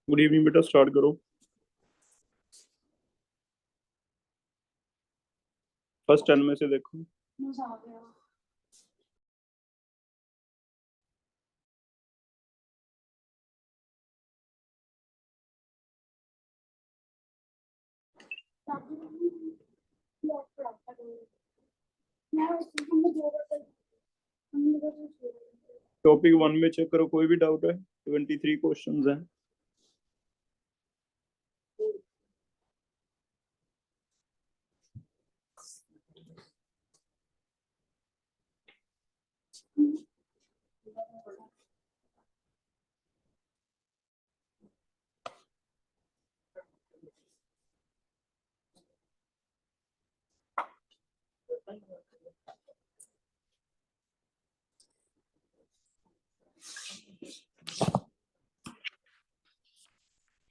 Good evening बेटा, start करो। First 10 में से देखो। टॉपिक 1 में चेक करो, कोई भी डाउट है? 23 क्वेश्चंस हैं।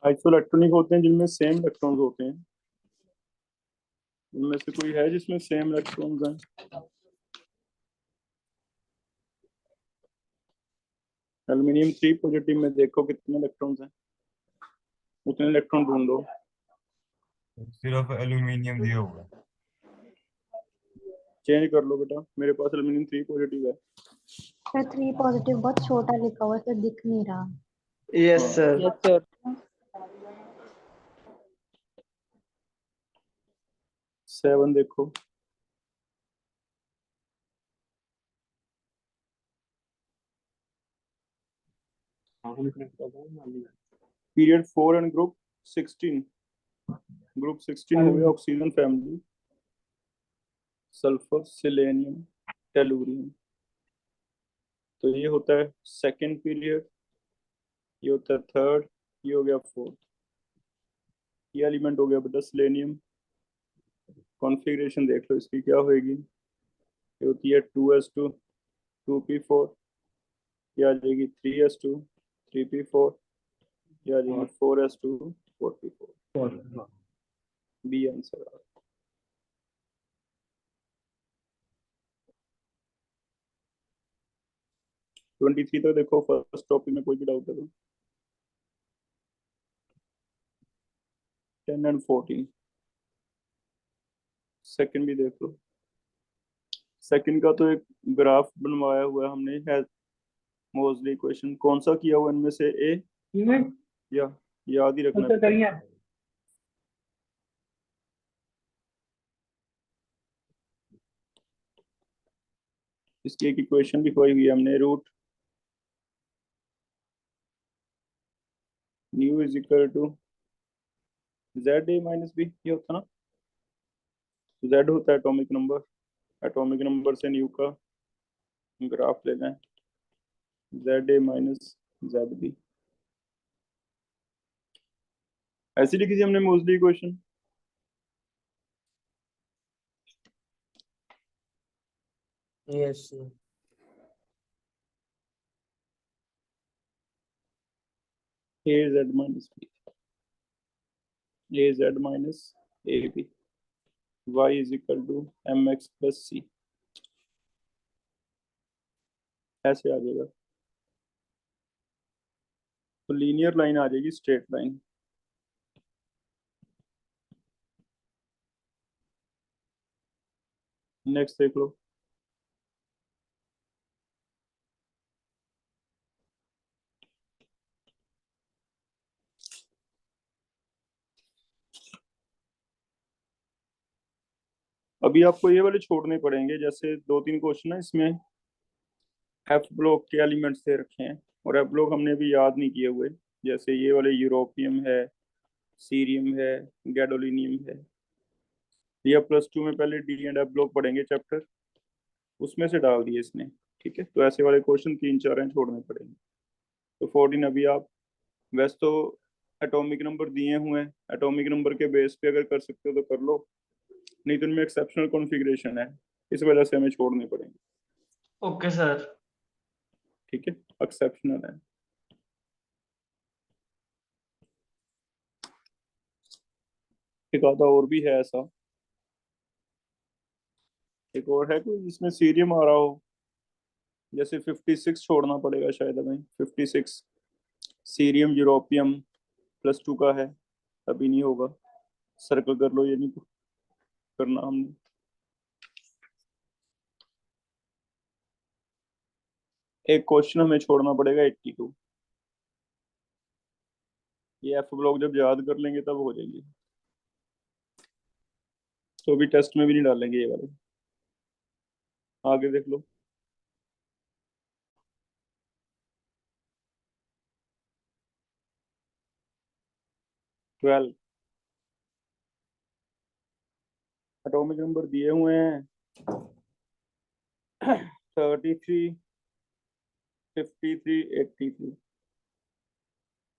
आइसोइलेक्ट्रॉनिक होते हैं जिनमें सेम इलेक्ट्रॉन्स होते हैं। इनमें से कोई है जिसमें सेम इलेक्ट्रॉन्स हैं? एल्युमिनियम 3 पॉजिटिव में देखो कितने इलेक्ट्रॉन्स हैं, उतने इलेक्ट्रॉन ढूंढो। सिर्फ एल्यूमिनियम दिया हुआ है। चेंज कर लो बेटा, मेरे पास एल्युमिनियम 3 पॉजिटिव है। सर 3 पॉजिटिव बहुत छोटा लिखा हुआ है, सर दिख नहीं रहा। Yes sir. Yes sir. 7 देखो। Period 4 and group 16। ग्रुप 16 हो गया oxygen family, sulphur, selenium, tellurium. तो ये होता है सेकंड पीरियड, ये होता है थर्ड, ये हो गया फोर्थ। ये एलिमेंट हो गया बेटा सिलेनियम। कॉन्फ़िगरेशन देख लो इसकी क्या होएगी। ये होती है 2s2 2p4, ये आ जाएगी 3s2 3p4, ये आ जाएगी 4s2 4p4। B answer. 23 तक देखो। फर्स्ट टॉपिक में कोई भी डाउट है तो 10 एंड 14। सेकंड भी देख लो। सेकंड का तो एक ग्राफ बनवाया हुआ है हमने, है मोस्टली क्वेश्चन कौन सा किया हुआ इनमें से? ए या याद ही रखना है। इसकी एक इक्वेशन लिखवाई हुई है हमने, root nu is equal to Z A minus B. ये होता ना, जेड होता है एटॉमिक नंबर, एटॉमिक नंबर से न्यू का ग्राफ लेना है, Z A minus Z B. ऐसी लिखी थी हमने mostly equation. Yes sir. A Z minus B, A Z minus A B, Y is equal to M X plus C. ऐसे आ जाएगा, तो लीनियर लाइन आ जाएगी, स्ट्रेट लाइन। नेक्स्ट देख लो। अभी आपको ये वाले छोड़ने पड़ेंगे, जैसे 2-3 क्वेश्चन है इसमें एफ ब्लॉक के एलिमेंट्स दे रखे हैं और एफ ब्लॉक हमने अभी याद नहीं किए हुए। जैसे ये वाले यूरोपियम है, सीरियम है, गैडोलिनियम है। या +2 में पहले डी एंड एफ ब्लॉक पढ़ेंगे चैप्टर, उसमें से डाल दिए इसने। ठीक है, तो ऐसे वाले क्वेश्चन 3-4 हैं, छोड़ने पड़ेंगे। तो 14 अभी आप वैसे तो एटॉमिक नंबर दिए हुए हैं, एटॉमिक नंबर के बेस पे अगर कर सकते हो तो कर लो, नहीं तो इनमें एक्सेप्शनल कॉन्फ़िगरेशन है, इस वजह से हमें छोड़ने पड़ेंगे। Okay sir. ठीक है, एक्सेप्शनल है। एक आधा और भी है ऐसा, एक और है कोई जिसमें सीरियम आ रहा हो, जैसे 56 छोड़ना पड़ेगा शायद हमें। 56 सीरियम, यूरोपियम, +2 का है, अभी नहीं होगा, सर्कल कर लो, ये नहीं करना हमने। एक क्वेश्चन हमें छोड़ना पड़ेगा 82, ये एफ ब्लॉक जब याद कर लेंगे तब हो जाएंगे, तो भी टेस्ट में भी नहीं डालेंगे ये वाले। आगे देख लो। 12 एटॉमिक नंबर दिए हुए हैं 33, 53, 83।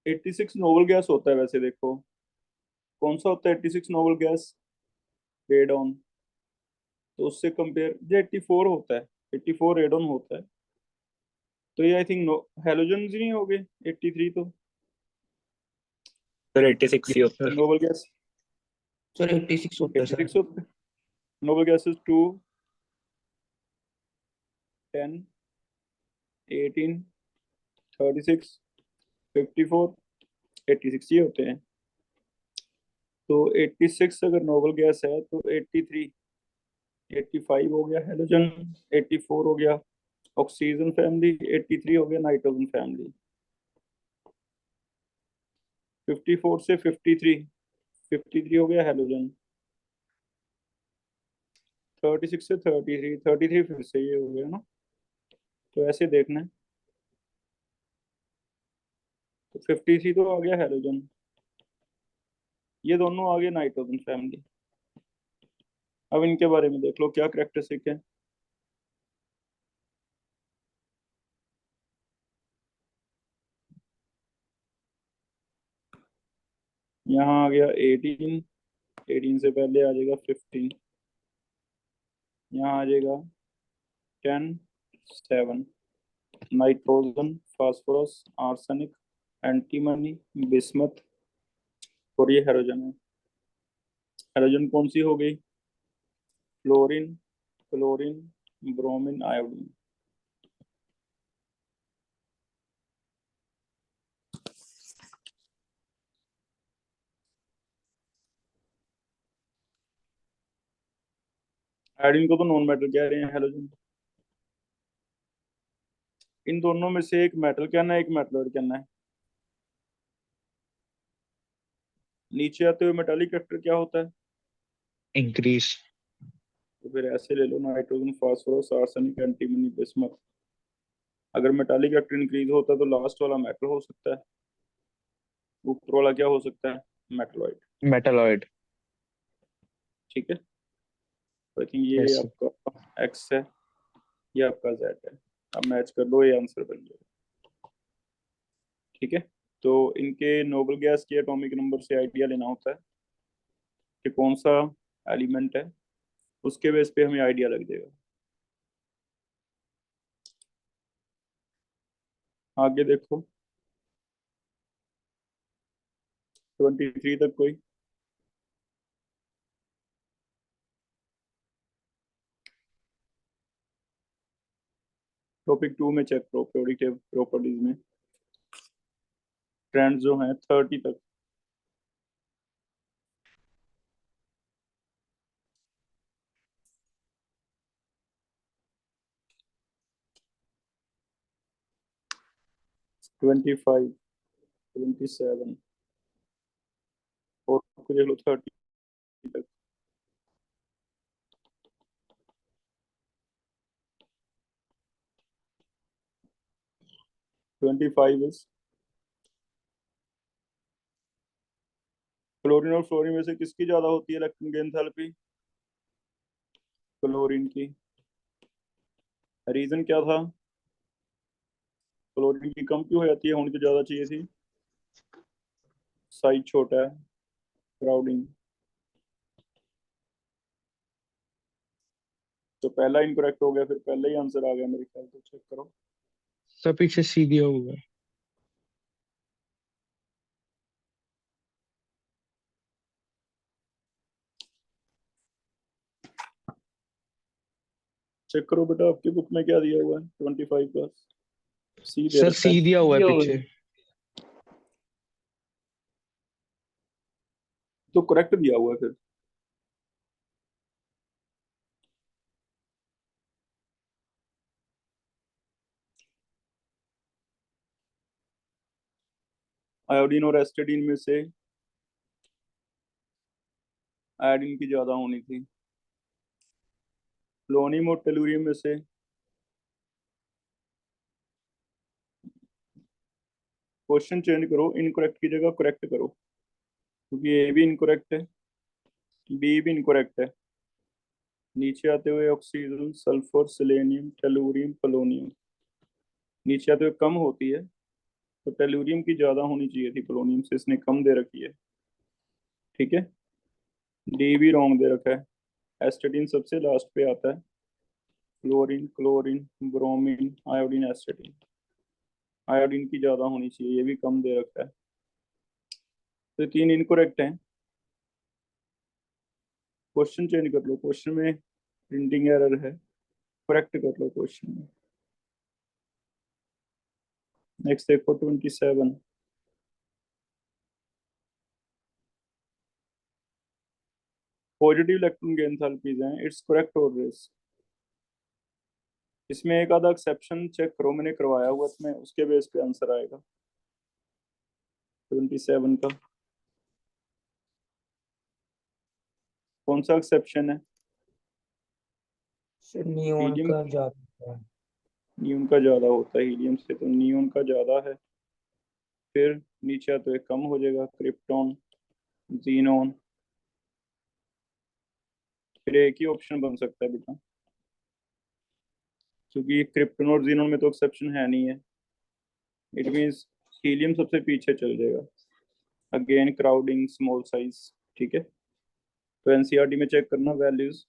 86 नोबल गैस होता है वैसे, देखो कौन सा होता है 86 नोबल गैस, रेडॉन। तो उससे कंपेयर जो 84 होता है, 84 रेडॉन होता है, तो ये आई थिंक हेलोजन ही नहीं हो गए 83 तो। सर 86 ही होता है। नोबल गैस सर 86 होता है सर। 86 होता है। नोबल गैसेस 2, 10, 18, 36, 54, 86 ये होते हैं। तो 86 अगर नोबल गैस है तो 83, 85 हो गया हेलोजन, 84 हो गया ऑक्सीजन फैमिली, 83 हो गया नाइट्रोजन फैमिली। 54 से 53, 53 हो गया हेलोजन। 36 से 33, 33 फिर से ये हो गया ना, तो ऐसे देखना है। तो 53 तो आ गया हेलोजन, ये दोनों आ गए नाइट्रोजन फैमिली। अब इनके बारे में देख लो क्या करेक्टरिस्टिक है। यहाँ आ गया 18, 18 से पहले आ जाएगा 15, यहाँ आ जाएगा 10, 7, nitrogen, phosphorus, arsenic, antimony, bismuth, और ये हेलोजन है। हेलोजन कौन सी हो गई, fluorine, chlorine, bromine, iodine. Iodine को तो नॉन मेटल कह रहे हैं, हेलोजन। इन दोनों में से एक मेटल कहना है, एक मेटलॉइड कहना है। नीचे आते हुए मेटालिक कैरेक्टर क्या होता है, इंक्रीज। तो फिर ऐसे ले लो, nitrogen, phosphorus, arsenic, antimony, bismuth. अगर मेटालिक कैरेक्टर इंक्रीज होता है तो लास्ट वाला मेटल हो सकता है, ऊपर वाला क्या हो सकता है, मेटलॉइड। मेटलॉइड। ठीक है, तो आई थिंक ये यस। आपका एक्स है, ये आपका जेड है। अब मैच कर लो, ये आंसर बन जाएगा। ठीक है, तो इनके नोबल गैस के एटॉमिक नंबर से आइडिया लेना होता है कि कौन सा एलिमेंट है, उसके बेस पे हमें आइडिया लग जाएगा। आगे देखो 23 तक कोई। टॉपिक 2 में चेक करो, प्रेडिक्टिव प्रॉपर्टीज में ट्रेंड जो है 30 तक। ट्वेंटी फाइव, 27, और कुछ देख लो 30 तक। 25 इज क्लोरीन और फ्लोरीन में से किसकी ज्यादा होती है इलेक्ट्रॉन की एंथैल्पी, क्लोरीन की। रीजन क्या था, क्लोरीन की कम क्यों हो जाती है, होनी तो ज्यादा चाहिए थी, साइज छोटा है, क्राउडिंग। तो पहला इनकरेक्ट हो गया, फिर पहले ही आंसर आ गया मेरे ख्याल से, चेक करो। सब पीछे सी दिया हुआ है। चेक करो बेटा, आपकी बुक में क्या दिया हुआ है, 25 प्लस सी दे सर रखा सी है। दिया हुआ है दिया हुआ पीछे। है। तो करेक्ट दिया हुआ है फिर। आयोडीन और एस्टेडीन में से आयोडीन की ज्यादा होनी थी। प्लोनियम और टेलुरियम में से क्वेश्चन चेंज करो, इनकरेक्ट की जगह करेक्ट करो, क्योंकि ए भी इनकरेक्ट है, बी भी इनकरेक्ट है। नीचे आते हुए oxygen, sulphur, selenium, tellurium, polonium, नीचे आते हुए कम होती है, तो टेलुरियम की ज्यादा होनी चाहिए थी पोलोनियम से, इसने कम दे रखी है। ठीक है, डी भी रॉन्ग दे रखा है। एस्टेटिन सबसे लास्ट पे आता है। Fluorine, chlorine, bromine, iodine, एस्टेटिन, iodine की ज्यादा होनी चाहिए, ये भी कम दे रखा है। तो ये तीन इनकरेक्ट हैं। क्वेश्चन चेंज कर लो, क्वेश्चन में प्रिंटिंग एरर है, करेक्ट कर लो क्वेश्चन में। नेक्स्ट देखो 27। पॉजिटिव इलेक्ट्रॉन की एंथैल्पीज हैं, इट्स करेक्ट ऑर्डर्स। इसमें एक आधा एक्सेप्शन चेक करो, मैंने करवाया हुआ इसमें, उसके बेस पे आंसर आएगा 27 का। कौन सा एक्सेप्शन है? सर नियोन हीलियम, का ज्यादा है। नियॉन का ज्यादा होता है हीलियम से, तो नियॉन का ज्यादा है। फिर नीचे तो एक कम हो जाएगा, क्रिप्टॉन, जीनोन। फिर एक ही ऑप्शन बन सकता है बेटा, क्योंकि क्रिप्टॉन और जीनोन में तो एक्सेप्शन है नहीं है। इट मीन्स हीलियम सबसे पीछे चल जाएगा। Again crowding, small size. ठीक है, तो एनसीईआरटी में चेक करना वैल्यूज,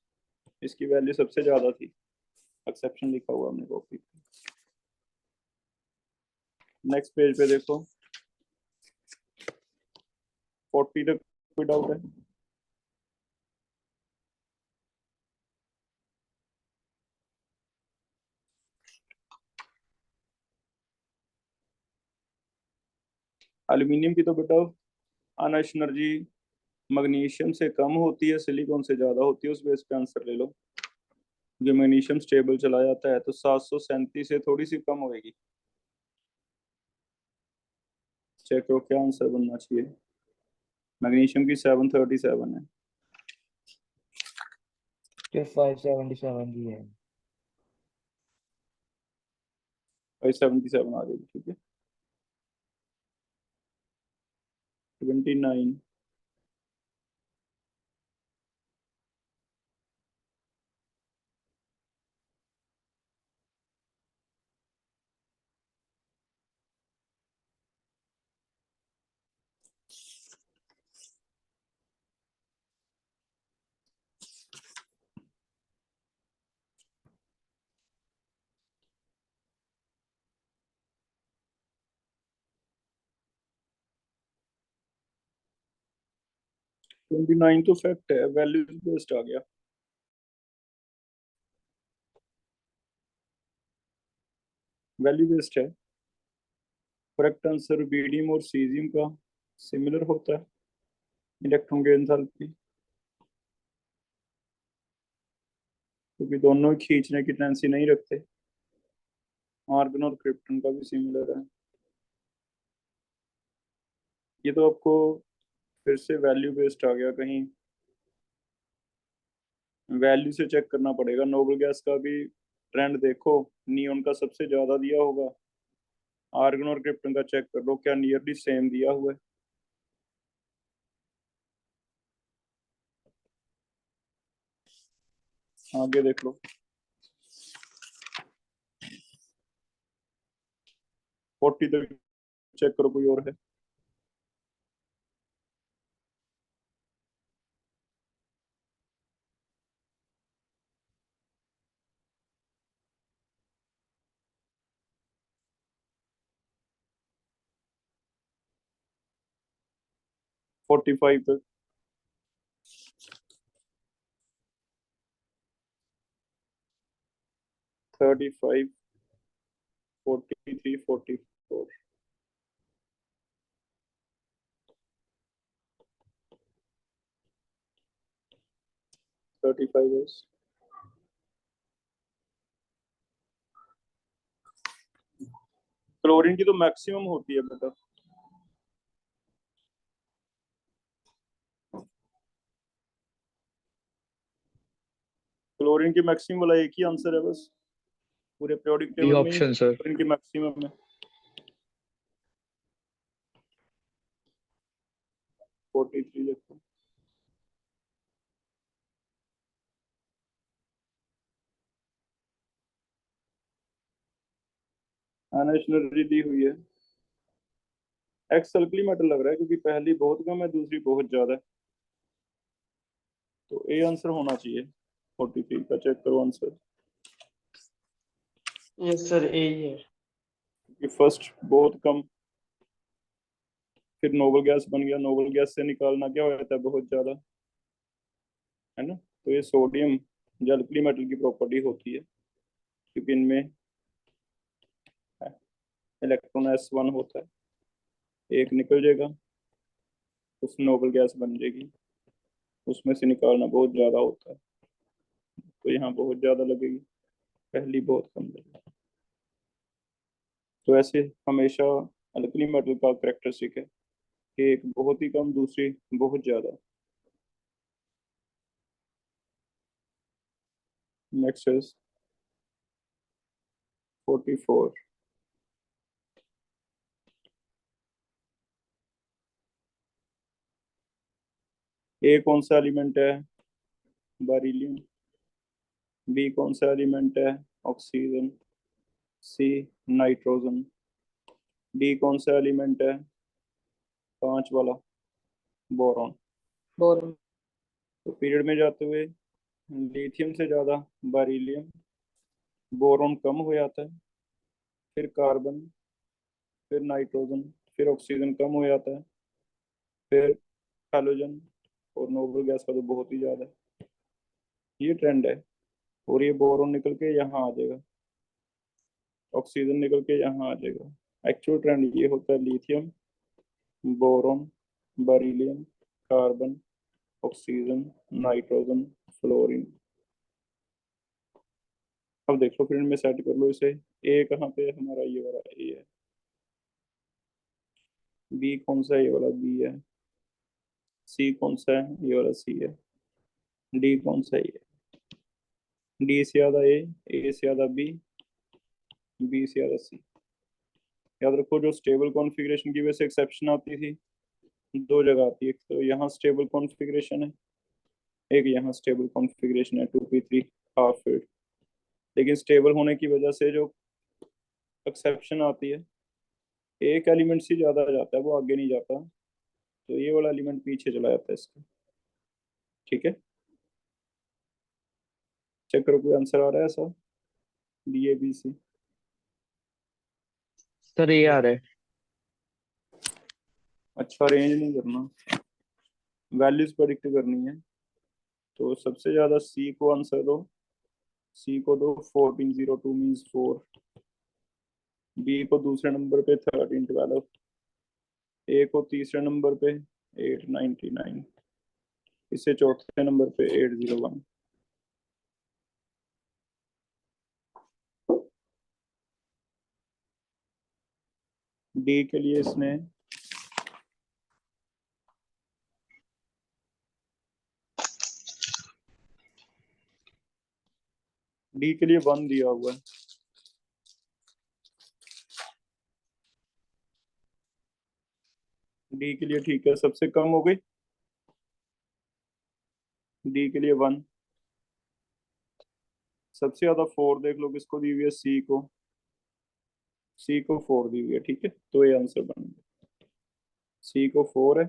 इसकी वैल्यू सबसे ज्यादा थी, एक्सेप्शन लिखा हुआ हमने कॉपी पे। नेक्स्ट पेज पे देखो, 40 तक कोई डाउट है? एल्यूमिनियम की तो बेटा अनश एनर्जी मैग्नीशियम से कम होती है, सिलिकॉन से ज्यादा होती है, उस बेस पे आंसर ले लो। जो मैग्नीशियम स्टेबल चला जाता है, तो 737 से थोड़ी सी कम होगी। चेक करो क्या आंसर बनना चाहिए। मैग्नीशियम की 737 है। फिर 577 की है। 577 आ जाएगी। ठीक है, 29। 29 तो फैक्ट है, वैल्यू बेस्ड आ गया। वैल्यू बेस्ड है। करेक्ट आंसर बीडियम और सीजियम का सिमिलर होता है इलेक्ट्रॉन के एंथैल्पी, क्योंकि दोनों खींचने की टेंडेंसी नहीं रखते। आर्गन और क्रिप्टन का भी सिमिलर है। ये तो आपको फिर से वैल्यू बेस्ड आ गया, कहीं वैल्यू से चेक करना पड़ेगा। नोबल गैस का भी ट्रेंड देखो, नियॉन का सबसे ज्यादा दिया होगा। आर्गन और क्रिप्टन का चेक कर लो, क्या नियरली सेम दिया हुआ है। आगे देख लो, 40 तक चेक करो, कोई और है? फोर्टी फाइव तक। 35, 43, 44। 35S। क्लोरीन की तो मैक्सिमम होती है बेटा। क्लोरीन की मैक्सिमम वाला एक ही आंसर है बस, पूरे पीरियोडिक बी टेबल में ही ऑप्शन सर। क्लोरीन की मैक्सिमम है 43। देखो एनएच एनर्जी दी हुई है, एक्स अल्कली मेटल लग रहा है क्योंकि पहली बहुत कम है, दूसरी बहुत ज्यादा है, तो ए आंसर होना चाहिए 43 का। चेक करो आंसर। यस सर, ए ही है। कि फर्स्ट बहुत कम, फिर नोबल गैस बन गया, नोबल गैस से निकालना क्या हो जाता है, बहुत ज्यादा, है ना। तो ये सोडियम जो अल्कली मेटल की प्रॉपर्टी होती है, क्योंकि इनमें इलेक्ट्रॉन S1 होता है, एक निकल जाएगा, उसमें नोबल गैस बन जाएगी, उसमें से निकालना बहुत ज्यादा होता है, तो यहाँ बहुत ज्यादा लगेगी, पहली बहुत कम लगेगी। तो ऐसे हमेशा अल्कली मेटल का करेक्टरिस्टिक है कि एक बहुत ही कम, दूसरी बहुत ज्यादा। Next is 44। ए कौन सा एलिमेंट है, बेरिलियम। बी कौन सा एलिमेंट है, ऑक्सीजन। सी नाइट्रोजन। डी कौन सा एलिमेंट है, 5 वाला, बोरॉन। बोरॉन। तो पीरियड में जाते हुए लिथियम से ज्यादा बेरिलियम, बोरॉन कम हो जाता है, फिर कार्बन, फिर नाइट्रोजन, फिर ऑक्सीजन कम हो जाता है, फिर हैलोजन, और नोबल गैस का तो बहुत ही ज्यादा है। ये ट्रेंड है, और ये बोरॉन निकल के यहाँ आ जाएगा, ऑक्सीजन निकल के यहाँ आ जाएगा। एक्चुअल ट्रेंड ये होता है lithium, boron, beryllium, carbon, oxygen, nitrogen, fluorine. अब देख लो, फिर इनमें सेट कर लो इसे। ए कहाँ पे है हमारा, ये वाला ए है। बी कौन सा है, ये वाला बी है। सी कौन सा है, ये वाला सी है। डी कौन सा है, ये। डी से ज्यादा ए से ज्यादा बी से ज्यादा सी। याद रखो, जो स्टेबल कॉन्फ़िगरेशन की वजह से एक्सेप्शन आती थी, दो जगह आती है। एक तो यहाँ स्टेबल कॉन्फ़िगरेशन है, एक यहाँ स्टेबल कॉन्फ़िगरेशन है 2p3 हाफ फील्ड। लेकिन स्टेबल होने की वजह से जो एक्सेप्शन आती है, एक एलिमेंट से ज्यादा आ जाता है, वो आगे नहीं जाता, तो ये वाला एलिमेंट पीछे चला जाता है इसका। ठीक है, चेक करो कोई आंसर आ रहा है ऐसा, D A B C. Sir ये आ रहा है। अच्छा, रेंज नहीं करना, वैल्यूज प्रेडिक्ट करनी है। तो सबसे ज्यादा सी को आंसर दो, सी को दो 1402 मीन्स 4। बी को दूसरे नंबर पे 1312। ए को तीसरे नंबर पे 899। इसे चौथे नंबर पे 801। डी के लिए इसने डी के लिए 1 दिया हुआ है। डी के लिए ठीक है, सबसे कम हो गई, डी के लिए 1। सबसे ज्यादा 4 देख लो किसको दी हुई है, सी को। सी को 4 दी हुई है, ठीक है, तो ये आंसर बन गया। सी को 4 है,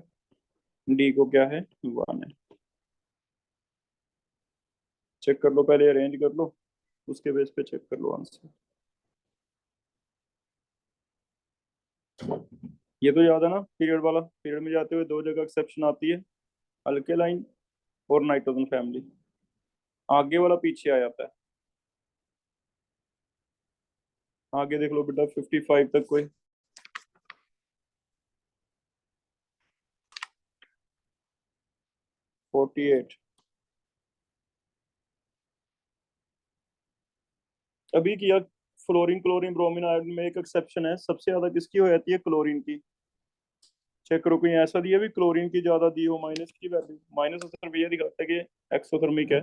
डी को क्या है, 1 है। चेक कर लो, पहले अरेंज कर लो, उसके बेस पे चेक कर लो आंसर। ये तो याद है ना, पीरियड वाला, पीरियड में जाते हुए दो जगह एक्सेप्शन आती है, अल्केलाइन और नाइट्रोजन फैमिली। आगे वाला पीछे आ जाता है। आगे देख लो बेटा 55 तक कोई। Forty eight. अभी किया फ्लोरीन क्लोरीन ब्रोमीन आयोडीन में एक एक्सेप्शन है, सबसे ज्यादा किसकी हो जाती है? क्लोरीन की। चेक करो कहीं ऐसा दिया भी क्लोरीन की ज्यादा दी हो, माइनस की वैल्यू, माइनस सिर्फ ये दिखाता है कि एक्सोथर्मिक है।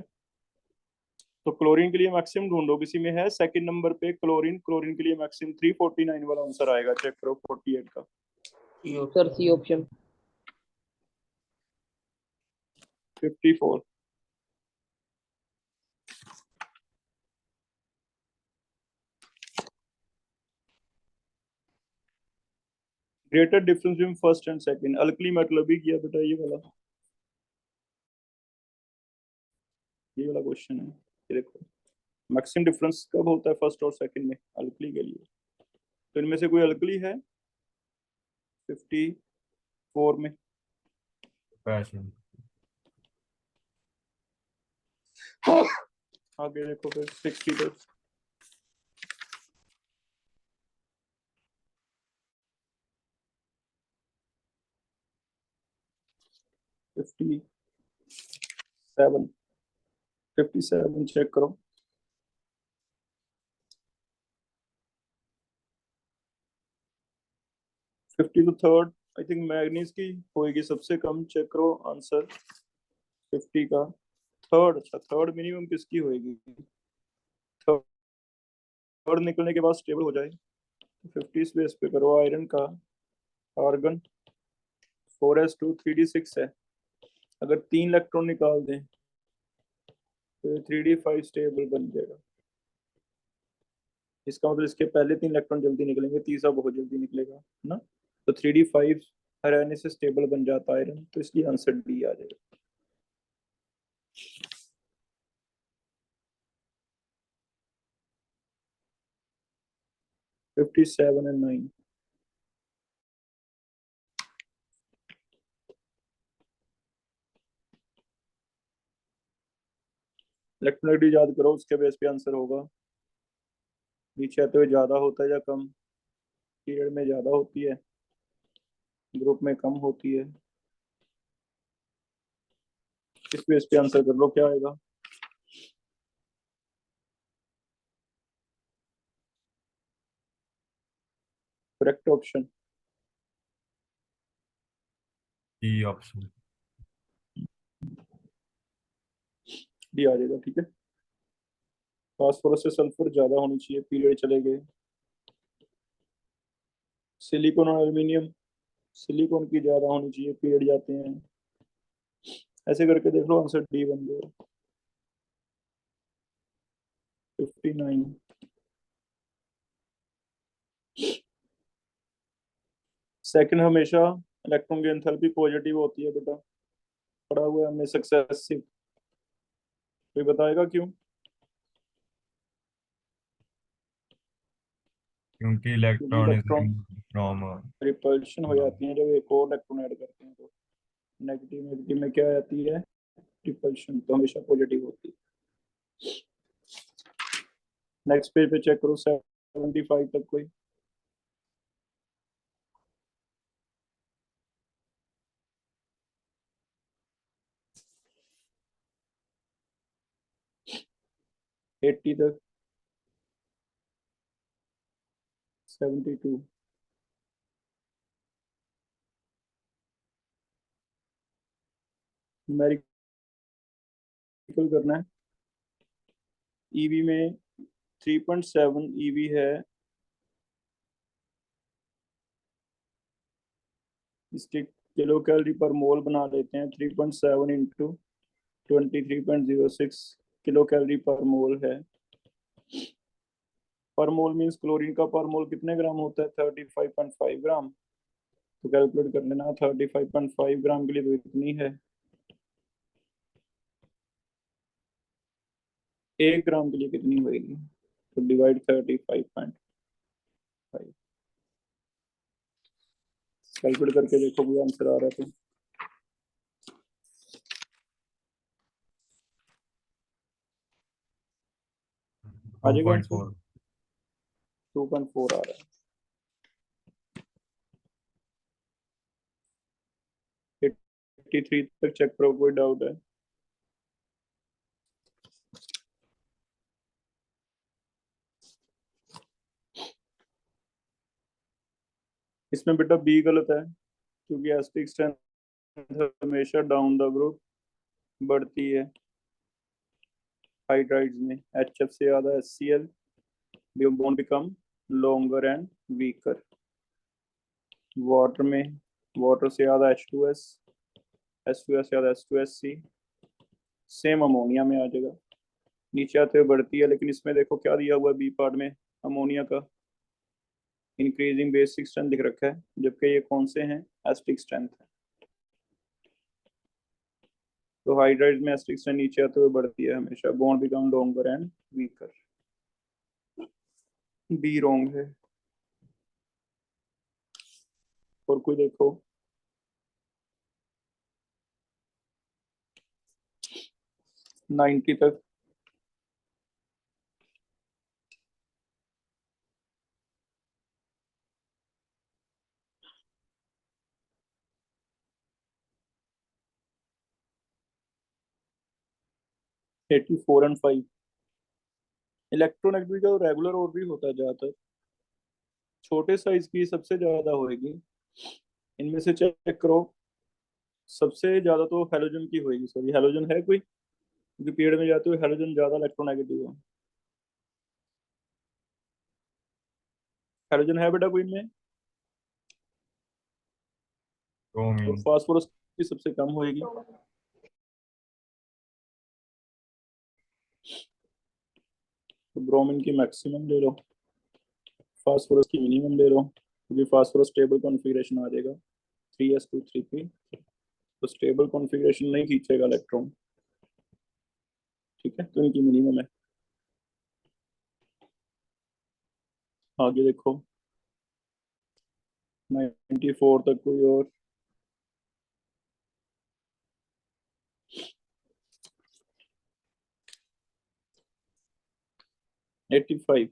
तो क्लोरीन के लिए मैक्सिमम ढूंढो, किसी में है सेकंड नंबर पे क्लोरीन, क्लोरीन के लिए मैक्सिमम 349 वाला आंसर आएगा, चेक करो 48 का। Sir C option. 54। Greater difference between first and second, alkali metal भी किया बेटा, ये वाला क्वेश्चन है। ये देखो मैक्सिमम डिफरेंस कब होता है फर्स्ट और सेकंड में अल्कली के लिए? तो इनमें से कोई अल्कली है 54 में? पैशन। आगे देखो फिर 62। 57। 57 चेक करो। 50 तो थर्ड आई थिंक मैग्नीज की होएगी सबसे कम, चेक करो आंसर 50 का। थर्ड, अच्छा थर्ड मिनिमम किसकी होएगी? थर्ड निकलने के बाद स्टेबल हो जाए तो 50 स्पेस पे करो आयरन का। आर्गन 4s2 3d6 है, अगर 3 इलेक्ट्रॉन निकाल दें तो 3d5 स्टेबल बन जाएगा। इसका मतलब इसके पहले 3 इलेक्ट्रॉन जल्दी निकलेंगे, तीसरा बहुत जल्दी निकलेगा ना। तो 3d5 रहने से स्टेबल बन जाता है आयरन, तो इसलिए आंसर डी आ जाएगा। Fifty seven and 9। इलेक्ट्रोनेगेटिव याद करो, उसके बेस पे आंसर होगा। नीचे आते हुए ज्यादा होता है या कम? पीरियड में ज्यादा होती है, ग्रुप में कम होती है। इस बेस पे आंसर कर लो क्या आएगा। Correct option D option. D आ जाएगा, ठीक है। फास्फोरस से सल्फर ज्यादा होनी चाहिए, पीरियड चले गए। सिलिकॉन और एल्यूमिनियम, सिलिकॉन की ज्यादा होनी चाहिए, पीरियड जाते हैं। ऐसे करके देख लो, आंसर डी बन गया। 59। सेकंड हमेशा इलेक्ट्रॉन की एंथैल्पी पॉजिटिव होती है बेटा, पढ़ा हुआ है हमने सक्सेसिव। कोई बताएगा क्यों? क्योंकि क्योंकि electron is electron from. Repulsion हो जाती है जब एक और इलेक्ट्रॉन ऐड करते हैं, तो नेगेटिव नेगेटिव में क्या आती है? रिपल्शन, तो हमेशा पॉजिटिव होती है। नेक्स्ट पेज पे चेक करो 75 तक कोई। एट्टी तक। 72। न्यूमेरिकल करना है। ईवी में 3.7 ईवी है, इसके किलो कैलोरी पर मोल बना लेते हैं। 3.7 इंटू 23.06 किलो कैलोरी पर मोल है। पर मोल मीन्स क्लोरीन का पर मोल कितने ग्राम होता है? 35.5 ग्राम। तो कैलकुलेट कर लेना, 35.5 ग्राम के लिए तो इतनी है। 1 ग्राम के लिए कितनी होगी? तो डिवाइड 35.5। कैलकुलेट करके देखो कोई आंसर आ रहा है तो। आ जाएगा आंसर। 2.4। 2.4 आ रहा है। 83 तक चेक करो, कोई डाउट है? इसमें बेटा बी गलत है, क्योंकि एसिडिक स्ट्रेंथ हमेशा डाउन द ग्रुप बढ़ती है। हाइड्राइड्स में HF से ज्यादा HCl, bond become longer and weaker. Water में वाटर से ज्यादा H2S, H2S से ज्यादा H2SC, सेम अमोनिया में आ जाएगा, नीचे आते हुए बढ़ती है। लेकिन इसमें देखो क्या दिया हुआ है बी पार्ट में, अमोनिया का इंक्रीजिंग बेसिक स्ट्रेंथ दिख रखा है, जबकि ये कौन से हैं, एसिडिक स्ट्रेंथ है। तो हाइड्राइड में एसिडिक स्ट्रेंथ नीचे आते हुए बढ़ती है हमेशा, bond become longer and weaker. Be wrong है। और कोई देखो, 90 तक। Eighty 4 and 5। इलेक्ट्रोनेगेटिविटी का रेगुलर और भी होता है ज्यादातर, छोटे साइज की सबसे ज्यादा होएगी। इनमें से चेक करो, सबसे ज्यादा तो हेलोजन की होएगी। सॉरी, हेलोजन है कोई, क्योंकि पेड़ में जाते हुए हेलोजन ज्यादा इलेक्ट्रोनेगेटिव है। हेलोजन है बेटा कोई इनमें? और ब्रोमीन। फास्फोरस की सबसे कम होएगी। तो ब्रोमीन की मैक्सिमम ले लो, फास्फोरस की मिनिमम ले लो, क्योंकि फास्फोरस स्टेबल कॉन्फ़िगरेशन आ जाएगा 3s2 3p। तो स्टेबल कॉन्फ़िगरेशन नहीं खींचेगा इलेक्ट्रॉन, ठीक है, तो इनकी मिनिमम है। आगे देखो 94 तक कोई और। 85।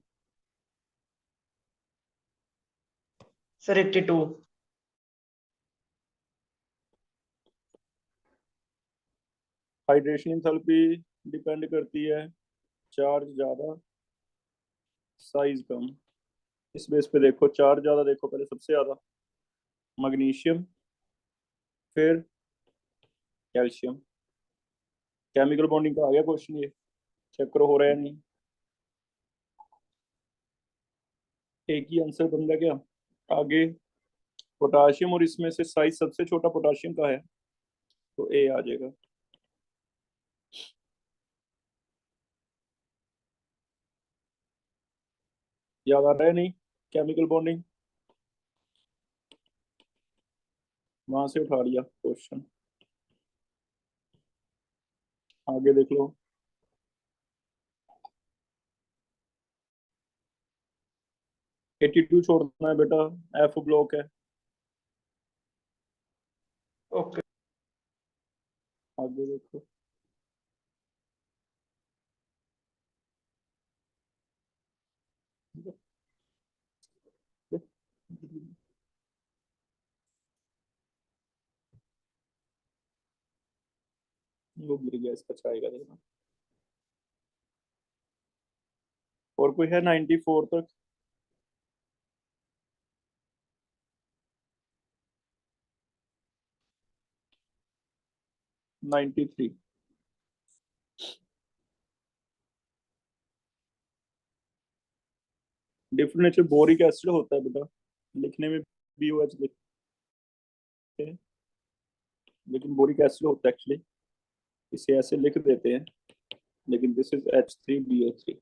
सर 82। हाइड्रेशन इंथैल्पी डिपेंड करती है, चार्ज ज्यादा साइज कम। इस बेस पे देखो, चार्ज ज्यादा देखो पहले सबसे ज्यादा मैग्नीशियम, फिर कैल्शियम। केमिकल बॉन्डिंग का आ गया क्वेश्चन, ये चेक करो हो रहा है या नहीं। एक ही आंसर बन गया क्या? आगे पोटाशियम, और इसमें से साइज सबसे छोटा पोटाशियम का है, तो ए आ जाएगा। याद आ रहा है नहीं, केमिकल बॉन्डिंग वहां से उठा लिया क्वेश्चन। आगे देख लो, 82 छोड़ना है बेटा, एफ ब्लॉक है। ओके। आगे देखो, वो गिर गया, इसका चाहेगा देखना। और कोई है 94 तक? 93। डिफरेंट नेचर बोरिक एसिड होता है बेटा, लिखने में BOH लिखते हैं, लेकिन बोरिक एसिड होता है एक्चुअली, इसे ऐसे लिख देते हैं, लेकिन दिस इज H3BO3।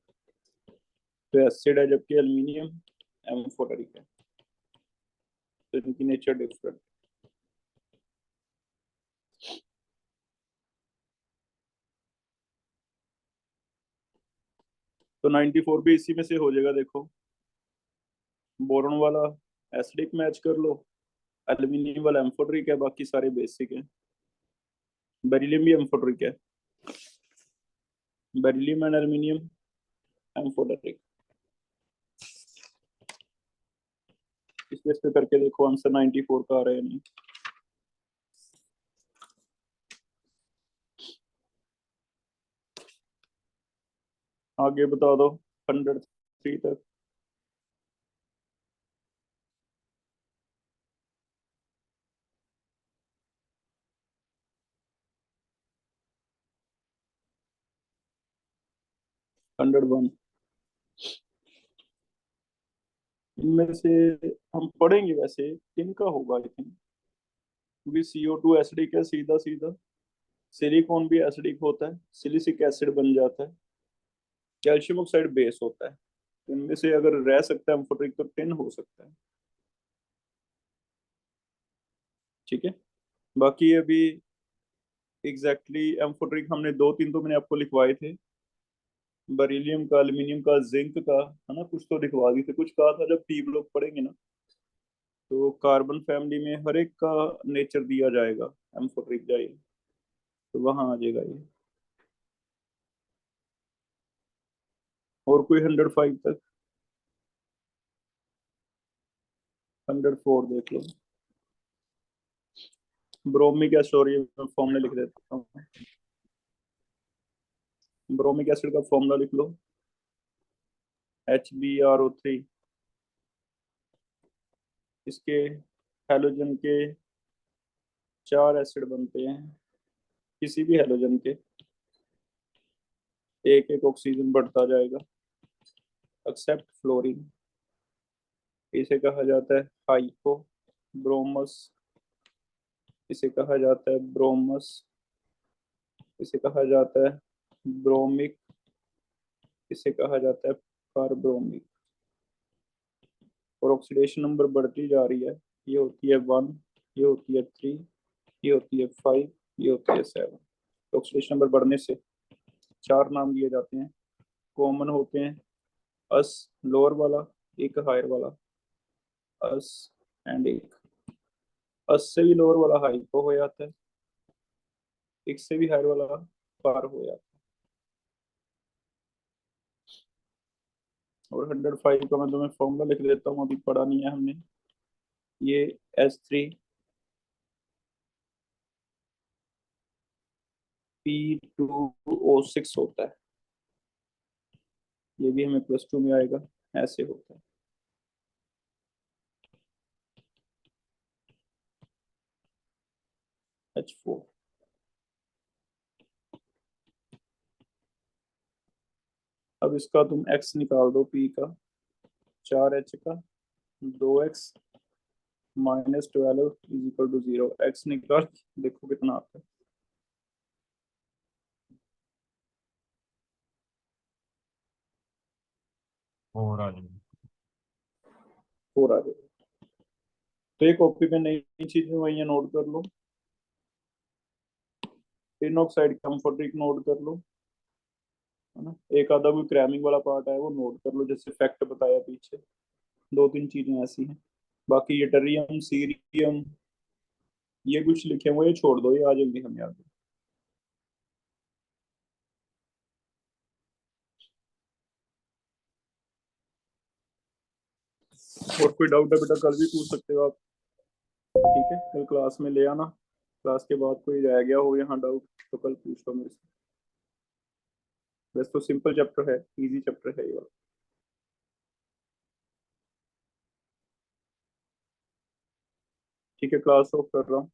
तो एसिड है, जबकि एल्यूमिनियम एम्फोटेरिक है, तो इनकी नेचर डिफरेंट। तो 94 भी इसी में से हो जाएगा। देखो, बोरोन वाला एसिडिक मैच कर लो, एल्यूमिनियम वाला एम्फोटेरिक है, बाकी सारे बेसिक है। बेरिलियम भी एम्फोटेरिक है, बेरिलियम एंड एल्यूमिनियम एम्फोटेरिक। इस बेस पे करके देखो आंसर 94 का आ रहा है नहीं। आगे बता दो 103 तक। 101। इनमें से हम पढ़ेंगे वैसे किनका होगा आई थिंक, क्योंकि CO2 एसिडिक है सीधा सीधा, सिलिकॉन भी एसिडिक होता है, सिलिसिक एसिड बन जाता है, कैल्शियम ऑक्साइड बेस होता है। तो इनमें से अगर रह सकता है एम्फोटेरिक तो टिन हो सकता है। ठीक है, बाकी अभी एग्जैक्टली एम्फोटेरिक हमने दो तीन तो मैंने आपको लिखवाए थे, बेरिलियम का, एल्यूमिनियम का, जिंक का, है ना, कुछ तो लिखवा दिए थे, कुछ कहा था जब टी ब्लॉक पढ़ेंगे ना तो कार्बन फैमिली में हर एक का नेचर दिया जाएगा, एम्फोटेरिक जाइए तो वहां आ जाएगा ये। और कोई 105 तक, 104 देख लो। ब्रोमिक एसिड, सॉरी मैं फॉर्मूला लिख देता हूँ, ब्रोमिक एसिड का फॉर्मूला लिख लो, HbRO3। इसके हैलोजन के 4 एसिड बनते हैं, किसी भी हैलोजन के एक एक ऑक्सीजन बढ़ता जाएगा एक्सेप्ट फ्लोरीन। इसे कहा जाता है हाइपो ब्रोमस, इसे कहा जाता है ब्रोमस, इसे कहा जाता है ब्रोमिक, इसे कहा जाता है कार्ब्रोमिक। और ऑक्सीडेशन नंबर बढ़ती जा रही है, ये होती है 1, ये होती है 3, ये होती है 5, ये होती है 7। ऑक्सीडेशन नंबर बढ़ने से 4 नाम दिए जाते हैं, कॉमन होते हैं अस लोअर वाला, एक हायर वाला, अस एंड एक। अस से भी लोअर वाला हाइपो हो जाता है, एक से भी हायर वाला पार हो जाता है। और 105 का मैं तुम्हें फॉर्मूला लिख देता हूँ, अभी पढ़ा नहीं है हमने। ये H3P2O6 होता है, ये भी हमें +2 में आएगा, ऐसे होता है। H4, अब इसका तुम X निकाल दो, P का 4H का 2X -12 = 0। X निकाल देखो कितना आता है, 4 आ जाएगा। 4 आ जाएगा। तो एक कॉपी में नई नई चीजें वही नोट कर लो, टिन ऑक्साइड कैम्फोटेरिक नोट कर लो, है ना। एक आधा कोई क्रैमिंग वाला पार्ट है वो नोट कर लो, जैसे फैक्ट बताया पीछे, दो तीन चीजें ऐसी हैं। बाकी ये टरियम सीरियम ये कुछ लिखे हुए ये छोड़ दो, ये आ जाएंगे हम याद। और कोई डाउट है बेटा कल भी पूछ सकते हो आप, ठीक है, कल क्लास में ले आना, क्लास के बाद कोई रह गया हो यहाँ डाउट तो कल पूछ लो मेरे से। वैसे तो सिंपल चैप्टर है, इजी चैप्टर है ये वाला। ठीक है, क्लास ऑफ कर रहा हूँ।